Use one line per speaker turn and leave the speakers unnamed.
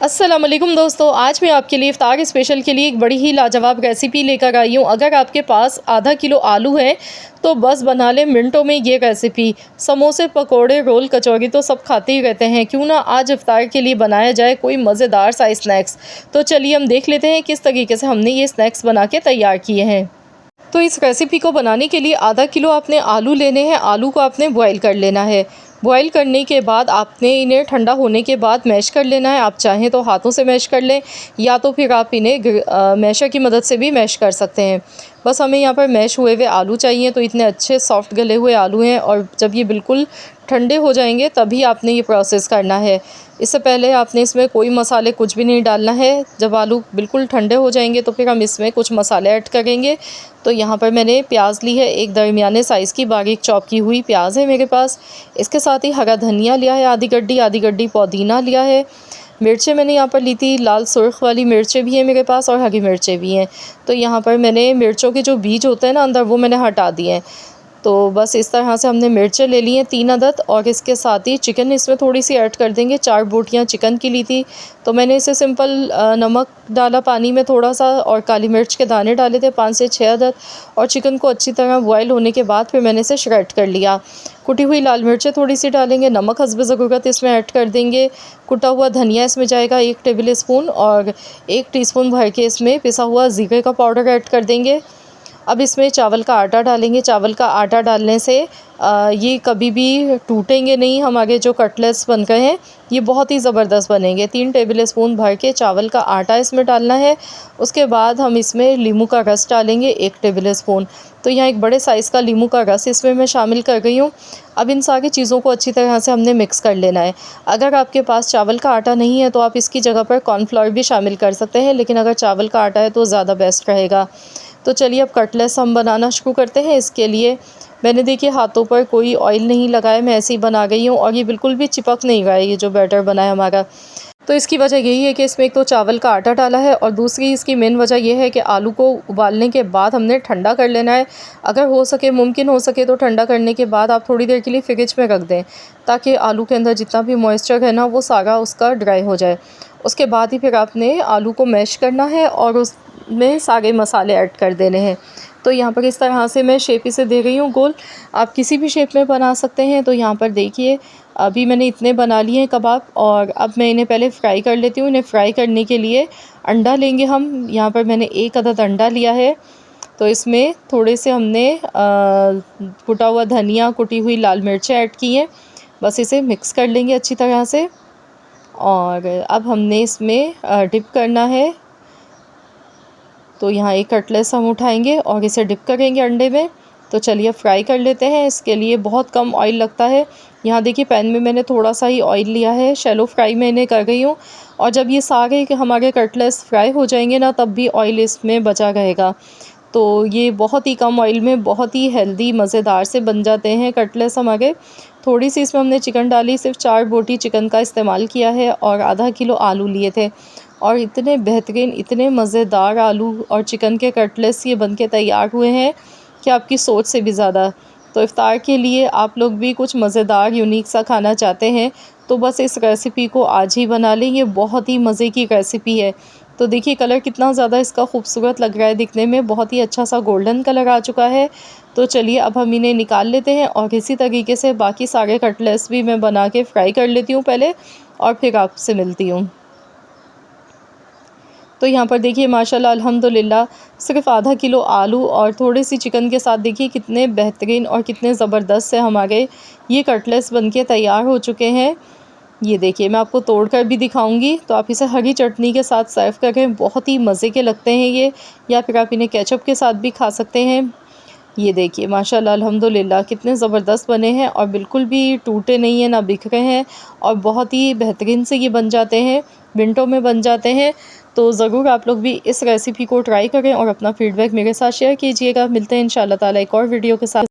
अस्सलाम वालेकुम दोस्तों, आज मैं आपके लिए इफ्तार स्पेशल के लिए एक बड़ी ही लाजवाब रेसिपी लेकर आई हूँ। अगर आपके पास आधा किलो आलू है तो बस बना लें मिनटों में ये रेसिपी। समोसे, पकोड़े, रोल, कचौरी तो सब खाते ही रहते हैं, क्यों ना आज इफ्तार के लिए बनाया जाए कोई मज़ेदार सा स्नैक्स। तो चलिए हम देख लेते हैं किस तरीके से हमने ये स्नैक्स बना के तैयार किए हैं। तो इस रेसिपी को बनाने के लिए आधा किलो आपने आलू लेने हैं। आलू को आपने बॉईल कर लेना है। बॉईल करने के बाद आपने इन्हें ठंडा होने के बाद मैश कर लेना है। आप चाहें तो हाथों से मैश कर लें या तो फिर आप इन्हें मैशर की मदद से भी मैश कर सकते हैं। बस हमें यहाँ पर मैश हुए हुए आलू चाहिए। तो इतने अच्छे सॉफ्ट गले हुए आलू हैं और जब ये बिल्कुल ठंडे हो जाएंगे तभी आपने ये प्रोसेस करना है। इससे पहले आपने इसमें कोई मसाले कुछ भी नहीं डालना है। जब आलू बिल्कुल ठंडे हो जाएंगे तो फिर हम इसमें कुछ मसाले ऐड करेंगे। तो यहाँ पर मैंने प्याज ली है, एक दरमियाने साइज़ की बारीक चॉप की हुई प्याज है मेरे पास। इसके साथ ही हरा धनिया लिया है आधी गड्डी पुदीना लिया है। मिर्चें मैंने यहाँ पर ली थी, लाल सुर्ख वाली मिर्चें भी हैं मेरे पास और हरी मिर्चें भी हैं। तो यहाँ पर मैंने मिर्चों के जो बीज होते हैं ना अंदर, वो मैंने हटा दिए हैं। तो बस इस तरह से हमने मिर्चें ले ली हैं 3 अदद और इसके साथ ही चिकन इसमें थोड़ी सी ऐड कर देंगे। 4 बोटियाँ चिकन की ली थी। तो मैंने इसे सिंपल नमक डाला पानी में थोड़ा सा और काली मिर्च के दाने डाले थे 5 से 6 अदद। और चिकन को अच्छी तरह बॉयल होने के बाद फिर मैंने इसे श्रेड कर लिया। कुटी हुई लाल मिर्चें थोड़ी सी डालेंगे, नमक हस्ब ज़रूरत इसमें ऐड कर देंगे। कुटा हुआ धनिया इसमें जाएगा 1 टेबल स्पून और 1 टीस्पून भर के इसमें पिसा हुआ ज़ीरे का पाउडर ऐड कर देंगे। अब इसमें चावल का आटा डालेंगे। चावल का आटा डालने से ये कभी भी टूटेंगे नहीं। हमारे जो कटलेट्स बन गए हैं ये बहुत ही ज़बरदस्त बनेंगे। 3 टेबल स्पून भर के चावल का आटा इसमें डालना है। उसके बाद हम इसमें नींबू का रस डालेंगे 1 टेबल स्पून। तो यहाँ एक बड़े साइज़ का नींबू का रस इसमें मैं शामिल कर गई हूँ। अब इन सारी चीज़ों को अच्छी तरह से हमने मिक्स कर लेना है। अगर आपके पास चावल का आटा नहीं है तो आप इसकी जगह पर कॉर्नफ्लोर भी शामिल कर सकते हैं, लेकिन अगर चावल का आटा है तो ज़्यादा बेस्ट रहेगा। तो चलिए अब कटलेट्स हम बनाना शुरू करते हैं। इसके लिए मैंने देखिए हाथों पर कोई ऑयल नहीं लगाया, मैं ऐसे ही बना गई हूँ और ये बिल्कुल भी चिपक नहीं रहा है ये जो बैटर बना है हमारा। तो इसकी वजह यही है कि इसमें एक तो चावल का आटा डाला है और दूसरी इसकी मेन वजह यह है कि आलू को उबालने के बाद हमने ठंडा कर लेना है। अगर हो सके, मुमकिन हो सके तो ठंडा करने के बाद आप थोड़ी देर के लिए फ्रिज में रख दें, ताकि आलू के अंदर जितना भी मॉइस्चर है ना वो सारा उसका ड्राई हो जाए। उसके बाद ही फिर आपने आलू को मैश करना है और उसमें सारे मसाले ऐड कर देने हैं। तो यहाँ पर इस तरह से मैं शेप इसे दे रही हूँ गोल। आप किसी भी शेप में बना सकते हैं। तो यहाँ पर देखिए अभी मैंने इतने बना लिए हैं कबाब और अब मैं इन्हें पहले फ्राई कर लेती हूँ। इन्हें फ्राई करने के लिए अंडा लेंगे हम। यहाँ पर मैंने 1 अदद अंडा लिया है। तो इसमें थोड़े से हमने कुटा हुआ धनिया, कुटी हुई लाल मिर्चें ऐड की हैं। बस इसे मिक्स कर लेंगे अच्छी तरह से और अब हमने इसमें डिप करना है। तो यहाँ एक कटलेट्स हम उठाएंगे और इसे डिप करेंगे अंडे में। तो चलिए फ्राई कर लेते हैं। इसके लिए बहुत कम ऑयल लगता है। यहाँ देखिए पैन में मैंने थोड़ा सा ही ऑयल लिया है, शैलो फ्राई मैं इन्हें कर गई हूँ। और जब ये सारे हमारे कटलेट्स फ्राई हो जाएंगे ना तब भी ऑयल इसमें बचा रहेगा। तो ये बहुत ही कम ऑयल में बहुत ही हेल्दी मज़ेदार से बन जाते हैं कटलेट्स हमारे। थोड़ी सी इसमें हमने चिकन डाली, सिर्फ 4 बोटी चिकन का इस्तेमाल किया है और आधा किलो आलू लिए थे। और इतने बेहतरीन, इतने मज़ेदार आलू और चिकन के कटलेट्स ये बनके तैयार हुए हैं कि आपकी सोच से भी ज़्यादा। तो इफ़्तार के लिए आप लोग भी कुछ मज़ेदार यूनिक सा खाना चाहते हैं तो बस इस रेसिपी को आज ही बना लें। ये बहुत ही मज़े की रेसिपी है। तो देखिए कलर कितना ज़्यादा इसका खूबसूरत लग रहा है दिखने में, बहुत ही अच्छा सा गोल्डन कलर आ चुका है। तो चलिए अब हम इन्हें निकाल लेते हैं और इसी तरीके से बाकी सारे कटलेट्स भी मैं बना के फ्राई कर लेती हूँ पहले और फिर आपसे मिलती हूँ। तो यहाँ पर देखिए माशाल्लाह अल्हम्दुलिल्लाह सिर्फ आधा किलो आलू और थोड़ी सी चिकन के साथ देखिए कितने बेहतरीन और कितने ज़बरदस्त से हमारे ये कटलेट्स बनके तैयार हो चुके हैं। ये देखिए मैं आपको तोड़कर भी दिखाऊंगी। तो आप इसे हरी चटनी के साथ सर्व करें, बहुत ही मज़े के लगते हैं ये, या फिर आप इन्हें केचप के साथ भी खा सकते हैं। ये देखिए माशाल्लाह अल्हम्दुलिल्लाह कितने ज़बरदस्त बने हैं और बिल्कुल भी टूटे नहीं हैं, ना बिखरे हैं और बहुत ही बेहतरीन से ये बन जाते हैं, मिनटों में बन जाते हैं। तो ज़रूर आप लोग भी इस रेसिपी को ट्राई करें और अपना फ़ीडबैक मेरे साथ शेयर कीजिएगा। मिलते हैं इंशाअल्लाह ताला एक और वीडियो के साथ।